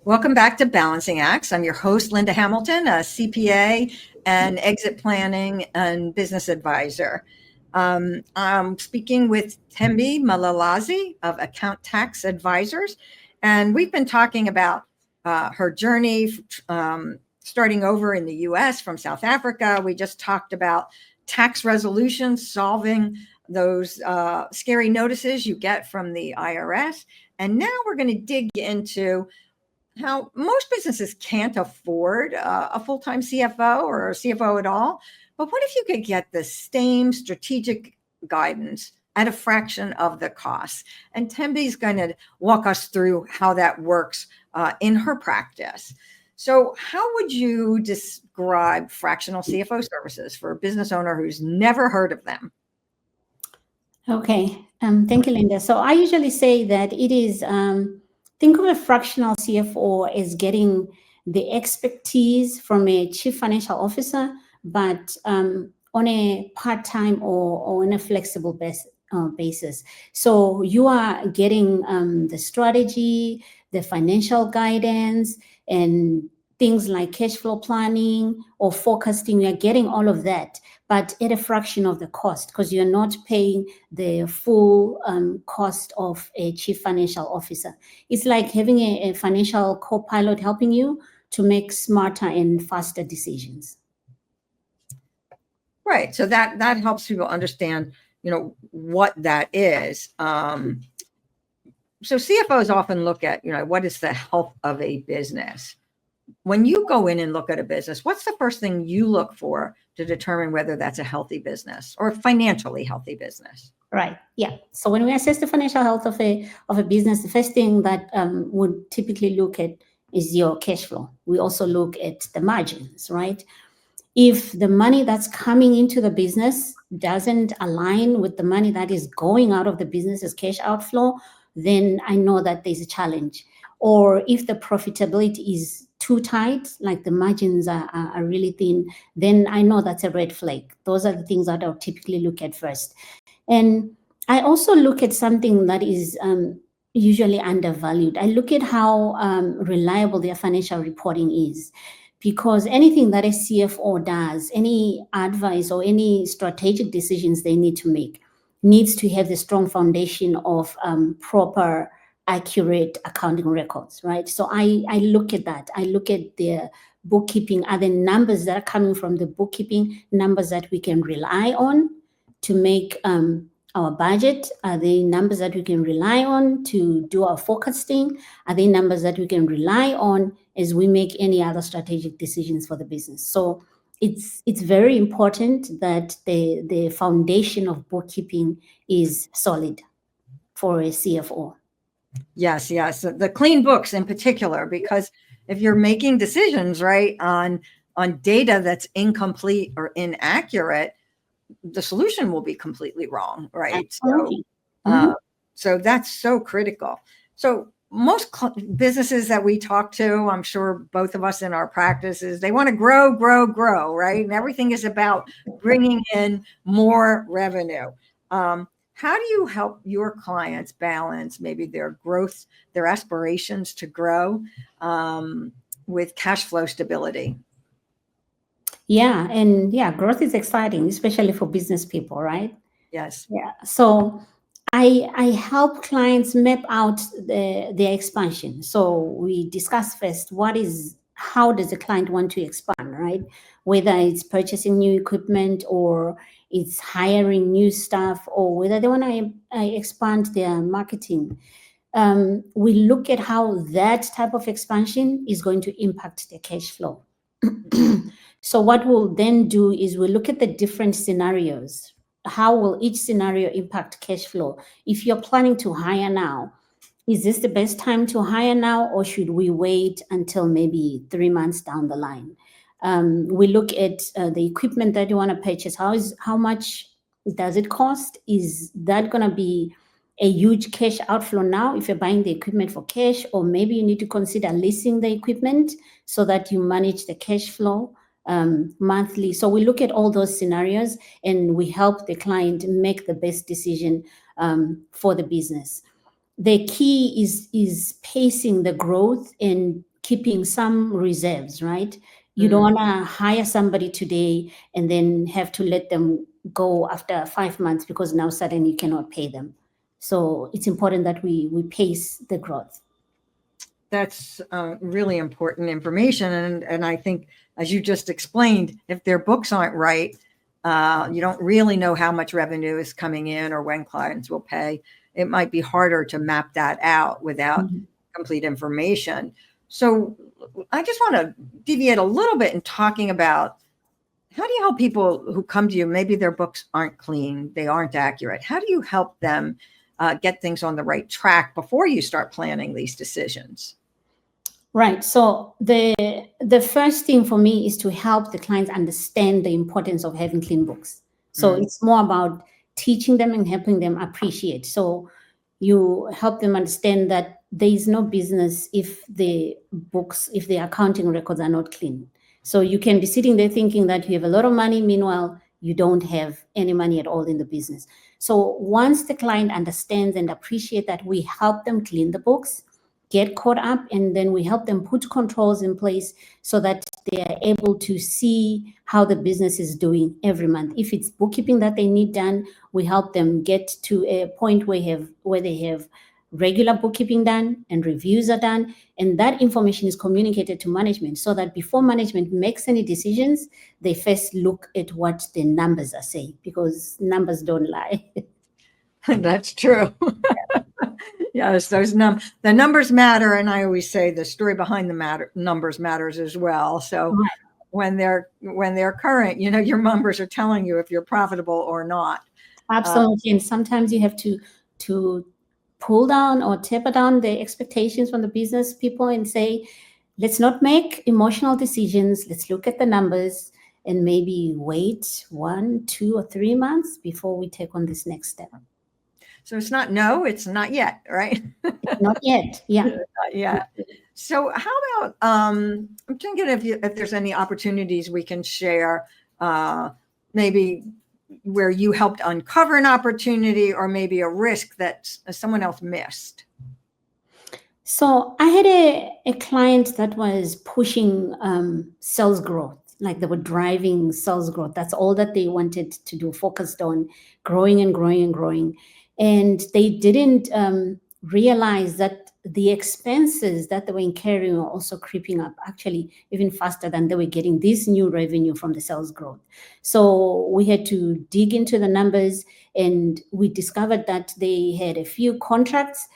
Welcome back to Balancing Acts. I'm your host, Linda Hamilton, a CPA and exit planning and business advisor. I'm speaking with Thembi Mlalazi of Account Tax Advisors, and we've been talking about her journey starting over in the US from South Africa. We just talked about tax resolutions, solving those scary notices you get from the IRS. And now we're going to dig into how most businesses can't afford a full-time CFO or a CFO at all. But what if you could get the same strategic guidance at a fraction of the cost? And Thembi's going to walk us through how that works in her practice. So how would you describe fractional CFO services for a business owner who's never heard of them? Okay, thank you, Linda. So I usually say that it is, think of a fractional CFO as getting the expertise from a chief financial officer, but on a part-time or on a flexible basis. So you are getting the strategy, the financial guidance, and things like cash flow planning or forecasting. You're getting all of that, but at a fraction of the cost, because you're not paying the full cost of a chief financial officer. It's like having a financial co-pilot helping you to make smarter and faster decisions. Right. So that helps people understand, what that is. So CFOs often look at, what is the health of a business? When you go in and look at a business, what's the first thing you look for to determine whether that's a healthy business or financially healthy business? Right. Yeah. So when we assess the financial health of a business, the first thing that would typically look at is your cash flow. We also look at the margins, right? If the money that's coming into the business doesn't align with the money that is going out of the business as cash outflow, then I know that there's a challenge. Or if the profitability is too tight, like the margins are really thin, then I know that's a red flag. Those are the things that I'll typically look at first. And I also look at something that is usually undervalued. I look at how reliable their financial reporting is, because anything that a CFO does, any advice or any strategic decisions they need to make needs to have the strong foundation of proper, accurate accounting records, right? So I look at that. I look at their bookkeeping. Are the numbers that are coming from the bookkeeping numbers that we can rely on to make our budget? Are they numbers that we can rely on to do our forecasting? Are they numbers that we can rely on as we make any other strategic decisions for the business? So it's very important that the foundation of bookkeeping is solid for a CFO. Yes. The clean books in particular, because if you're making decisions, right, on data that's incomplete or inaccurate, the solution will be completely wrong, right? Absolutely. So that's so critical. So most businesses that we talk to, I'm sure both of us in our practices, they want to grow, right? And everything is about bringing in more revenue. How do you help your clients balance maybe their growth, their aspirations to grow with cash flow stability? Yeah. And growth is exciting, especially for business people, right? Yes. Yeah. So I help clients map out their expansion. So we discuss first how does the client want to expand, right? Whether it's purchasing new equipment or it's hiring new staff, or whether they want to expand their marketing. We look at how that type of expansion is going to impact their cash flow. So what we'll then do is we'll look at the different scenarios. How will each scenario impact cash flow? If you're planning to hire now, is this the best time to hire now, or should we wait until maybe 3 months down the line? We look at the equipment that you want to purchase. How much does it cost? Is that going to be a huge cash outflow now if you're buying the equipment for cash, or maybe you need to consider leasing the equipment so that you manage the cash flow monthly. So we look at all those scenarios and we help the client make the best decision for the business. The key is pacing the growth and keeping some reserves, right? You don't want to hire somebody today and then have to let them go after 5 months because now suddenly you cannot pay them. So it's important that we pace the growth. That's really important information. And I think, as you just explained, if their books aren't right, you don't really know how much revenue is coming in or when clients will pay. It might be harder to map that out without complete information. So I just want to deviate a little bit in talking about, how do you help people who come to you, maybe their books aren't clean, they aren't accurate? How do you help them get things on the right track before you start planning these decisions? Right. So the first thing for me is to help the clients understand the importance of having clean books. So it's more about teaching them and helping them appreciate. So you help them understand that there is no business if the books, if the accounting records are not clean. So you can be sitting there thinking that you have a lot of money, meanwhile, you don't have any money at all in the business. So once the client understands and appreciates that, we help them clean the books, get caught up, and then we help them put controls in place so that they are able to see how the business is doing every month. If it's bookkeeping that they need done, we help them get to a point where they have regular bookkeeping done and reviews are done, and that information is communicated to management so that before management makes any decisions, they first look at what the numbers are saying, because numbers don't lie. That's true. Yes, the numbers matter, and I always say the story behind the numbers matters as well. So Right. when they're current, your numbers are telling you if you're profitable or not. Absolutely. And sometimes you have to pull down or taper down the expectations from the business people and say, let's not make emotional decisions. Let's look at the numbers and maybe wait 1, 2, or 3 months before we take on this next step. So it's not no, it's not yet, right? Not yet. Yeah. Not yet. So how about, I'm thinking if there's any opportunities we can share, maybe where you helped uncover an opportunity or maybe a risk that someone else missed. So I had a client that was pushing sales growth, like they were driving sales growth. That's all that they wanted to do, focused on growing and growing and growing. And they didn't realize that the expenses that they were incurring were also creeping up, actually even faster than they were getting this new revenue from the sales growth. So we had to dig into the numbers, and we discovered that they had a few contracts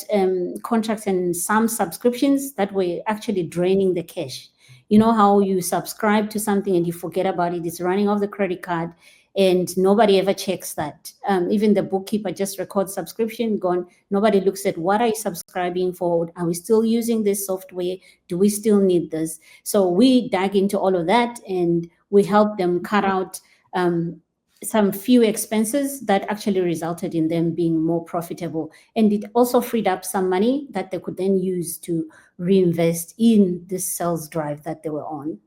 and some subscriptions that were actually draining the cash. You know how you subscribe to something and you forget about it, it's running off the credit card, and nobody ever checks that. Even the bookkeeper just records subscription gone. Nobody looks at what are you subscribing for? Are we still using this software? Do we still need this? So we dug into all of that, and we helped them cut out some few expenses that actually resulted in them being more profitable. And it also freed up some money that they could then use to reinvest in this sales drive that they were on.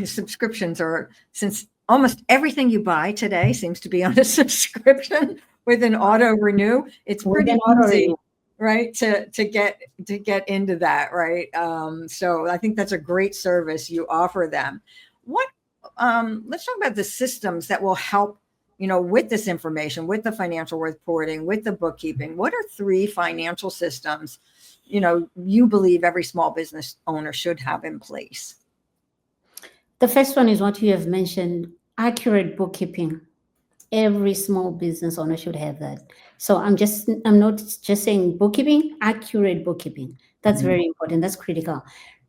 Subscriptions are, since almost everything you buy today seems to be on a subscription with an auto renew, it's pretty easy, right, to get into that, right? So I think that's a great service you offer them. Let's talk about the systems that will help, with this information, with the financial reporting, with the bookkeeping. What are 3 financial systems, you believe every small business owner should have in place? The first one is what you have mentioned, accurate bookkeeping. Every small business owner should have that. So I'm not just saying bookkeeping, accurate bookkeeping. That's very important. That's critical.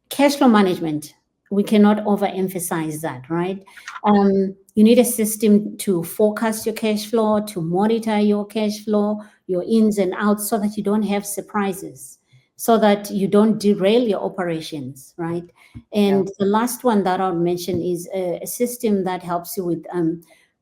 Cash flow management. We cannot overemphasize that, right? You need a system to forecast your cash flow, to monitor your cash flow, your ins and outs, so that you don't have surprises, so that you don't derail your operations, right? And the last one that I'll mention is a system that helps you with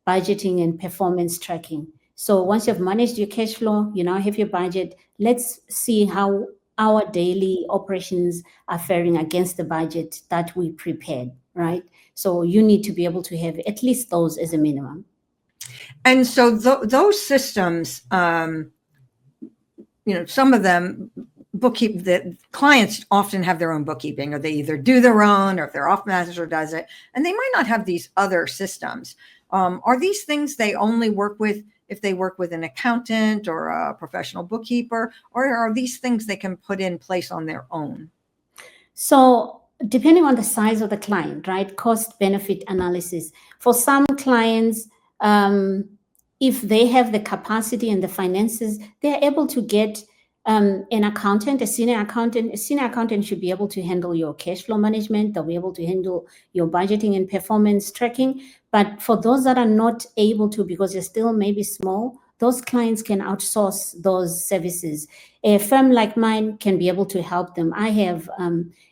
budgeting and performance tracking. So once you've managed your cash flow, you now have your budget. Let's see how our daily operations are faring against the budget that we prepared, right? So you need to be able to have at least those as a minimum. And so those systems, some of them the clients often have their own bookkeeping, or they either do their own, or if their off manager does it, and they might not have these other systems. Are these things they only work with if they work with an accountant or a professional bookkeeper, or are these things they can put in place on their own? So depending on the size of the client, right? Cost benefit analysis. For some clients, if they have the capacity and the finances, they're able to get an accountant, a senior accountant. A senior accountant should be able to handle your cash flow management. They'll be able to handle your budgeting and performance tracking. But for those that are not able to, because you're still maybe small, those clients can outsource those services. A firm like mine can be able to help them. I have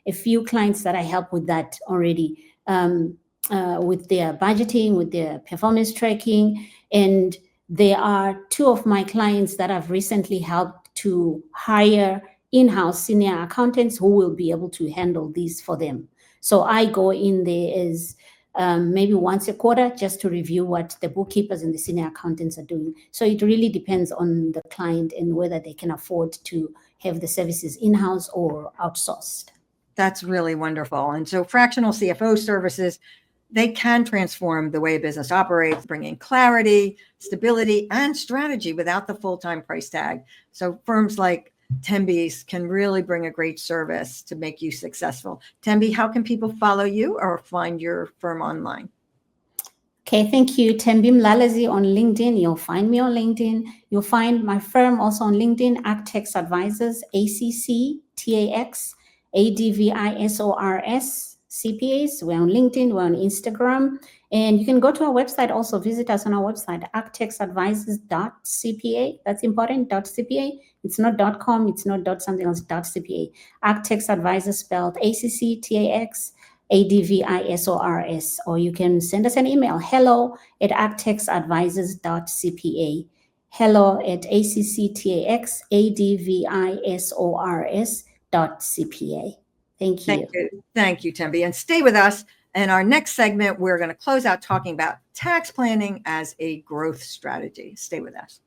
a few clients that I help with that already, with their budgeting, with their performance tracking. And there are two of my clients that I've recently helped to hire in-house senior accountants who will be able to handle these for them. So I go in there as maybe once a quarter just to review what the bookkeepers and the senior accountants are doing. So it really depends on the client and whether they can afford to have the services in-house or outsourced. That's really wonderful. And so fractional CFO services, they can transform the way a business operates, bringing clarity, stability, and strategy without the full-time price tag. So firms like Thembi's can really bring a great service to make you successful. Thembi, how can people follow you or find your firm online? Okay, thank you. Thembi Mlalazi on LinkedIn. You'll find me on LinkedIn. You'll find my firm also on LinkedIn, ACTEX Advisors, ACCTAX, ADVISORS, CPAs. We're on LinkedIn, we're on Instagram. And you can go to our website also, visit us on our website, actexadvisors.cpa. That's important, .cpa. It's not .com, it's not .something else, .cpa. ACTEX Advisors spelled ACCTAX, ADVISORS, or you can send us an email, hello@actexadvisors.cpa, hello@accctax.advisors.cpa. Thank you. Thank you, Thembi. And stay with us. In our next segment, we're going to close out talking about tax planning as a growth strategy. Stay with us.